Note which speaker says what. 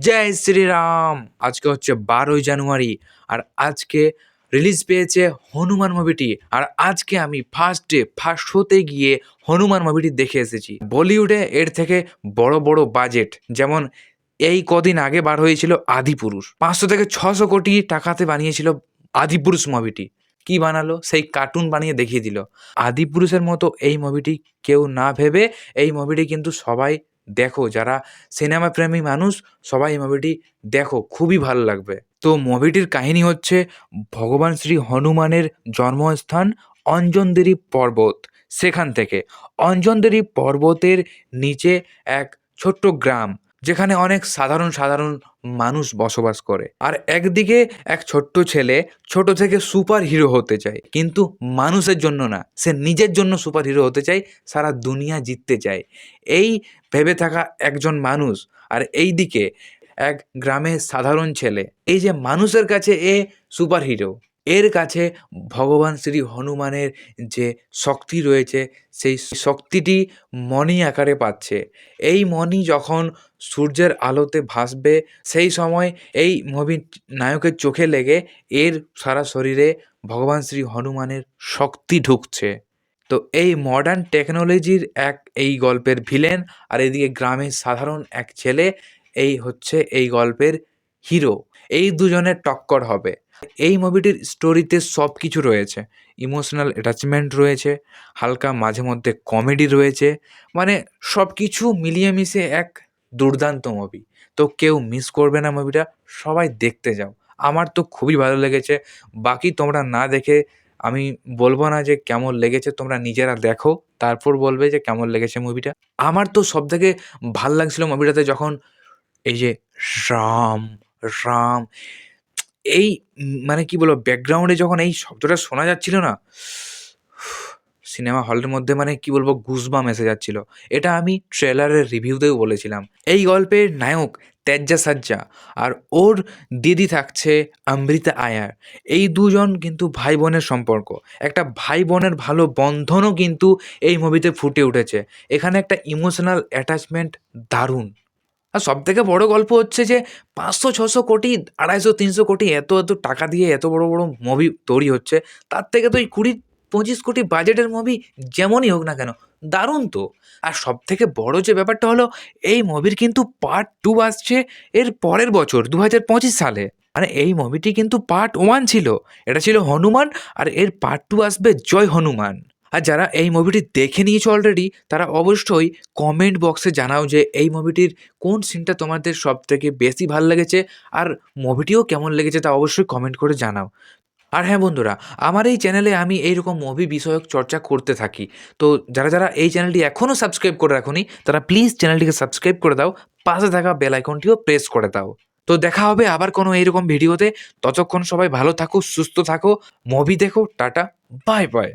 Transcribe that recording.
Speaker 1: জয় শ্রীরাম। আজকে হচ্ছে 12ই জানুয়ারি আর আজকে রিলিজ পেয়েছে হনুমান মুভিটি। আর আজকে আমি ফার্স্ট শোতে গিয়ে হনুমান মুভিটি দেখে এসেছি। বলিউডে এর থেকে বড় বড় বাজেট, যেমন এই কদিন আগে বার হয়েছিল আদিপুরুষ, 500 থেকে 600 কোটি টাকাতে বানিয়েছিল আদিপুরুষ মুভিটি। কি বানালো? সেই কার্টুন বানিয়ে দেখিয়ে দিল। আদিপুরুষের মতো এই মুভিটি কেউ না ভেবে এই মুভিটি কিন্তু সবাই দেখো, যারা সিনেমা প্রেমী মানুষ সবাই এই মুভিটি দেখো, খুবই ভালো লাগবে। তো মুভিটির কাহিনী হচ্ছে ভগবান শ্রী হনুমানের জন্মস্থান অঞ্জনদেরী পর্বত। সেখান থেকে অঞ্জনদেরী পর্বতের নিচে এক ছোট্ট গ্রাম, যেখানে অনেক সাধারণ সাধারণ মানুষ বসবাস করে। আর একদিকে এক ছোট্ট ছেলে ছোট থেকে সুপার হিরো হতে চায়, কিন্তু মানুষের জন্য না, সে নিজের জন্য সুপার হিরো হতে চায়, সারা দুনিয়া জিততে চায়। এই ভেবে থাকা একজন মানুষ, আর এই দিকে এক গ্রামের সাধারণ ছেলে। এই যে মানুষের কাছে এ সুপার হিরো, এর কাছে ভগবান শ্রী হনুমানের যে শক্তি রয়েছে, সেই শক্তিটি মণি আকারে পাচ্ছে। এই মণি যখন সূর্যের আলোতে ভাসবে, সেই সময় এই মুভির নায়কের চোখে লেগে এর সারা শরীরে ভগবান শ্রী হনুমানের শক্তি ঢুকছে। তো এই মডার্ন টেকনোলজির এই গল্পের ভিলেন, আর এদিকে গ্রামের সাধারণ এক ছেলে, এই হচ্ছে এই গল্পের হিরো। এই দুজনের টক্কর হবে। এই মুভিটির স্টোরিতে সব কিছু রয়েছে, ইমোশনাল অ্যাটাচমেন্ট রয়েছে, হালকা মাঝে মধ্যে কমেডি রয়েছে, মানে সব কিছু মিলিয়ে মিশে এক দুর্দান্ত মুভি। তো কেউ মিস করবে না মুভিটা, সবাই দেখতে যাও। আমার তো খুবই ভালো লেগেছে। বাকি তোমরা না দেখে আমি বলবো না যে কেমন লেগেছে, তোমরা নিজেরা দেখো, তারপর বলবে যে কেমন লেগেছে মুভিটা। আমার তো সবথেকে ভাল লাগছিল মুভিটাতে যখন এই যে রাম, রাম, এই মানে কি বলবো, ব্যাকগ্রাউন্ডে যখন এই শব্দটা শোনা যাচ্ছিল না, সিনেমা হলের মধ্যে মানে কি বলবো, গুজবাম্প এসে যাচ্ছিল। এটা আমি ট্রেলারের রিভিউতেও বলেছিলাম। এই গল্পের নায়ক তেজ্জা সাজ্জা, আর ওর দিদি থাকছে অমৃতা আয়ার। এই দুজন কিন্তু ভাই বোনের সম্পর্ক, একটা ভাই বোনের ভালো বন্ধনও কিন্তু এই মুভিতে ফুটে উঠেছে। এখানে একটা ইমোশনাল অ্যাটাচমেন্ট দারুণ। আর সবথেকে বড় গল্প হচ্ছে যে 500-600 কোটি, 250-300 কোটি এত এত টাকা দিয়ে এত বড় বড় মুভি তৈরি হচ্ছে, তার থেকে তো এই 20-25 কোটি বাজেটের মুভি যেমনই হোক না কেন, দারুণ তো। আর সবথেকে বড় যে ব্যাপারটা হলো, এই মুভির কিন্তু পার্ট 2 আসছে এর পরের বছর 2025 সালে। মানে এই মুভিটি কিন্তু পার্ট 1 ছিল, এটা ছিল হনুমান, আর এর পার্ট 2 আসবে জয় হনুমান। আর যারা এই মুভিটি দেখে নিয়েছো অলরেডি, তারা অবশ্যই কমেন্ট বক্সে জানাও যে এই মুভিটির কোন সিনটা তোমাদের সবথেকে বেশি ভালো লেগেছে, আর মুভিটিও কেমন লেগেছে তা অবশ্যই কমেন্ট করে জানাও। আর হ্যাঁ বন্ধুরা, আমার এই চ্যানেলে আমি এইরকম মুভি বিষয়ক চর্চা করতে থাকি। তো যারা যারা এই চ্যানেলটি এখনও সাবস্ক্রাইব করে রাখোনি, তারা প্লিজ চ্যানেলটিকে সাবস্ক্রাইব করে দাও, পাশে থাকা বেল আইকনটিও প্রেস করে দাও। তো দেখা হবে আবার কোনো এইরকম ভিডিওতে। ততক্ষণ সবাই ভালো থাকো, সুস্থ থাকো, মুভি দেখো, টাটা, বাই বাই।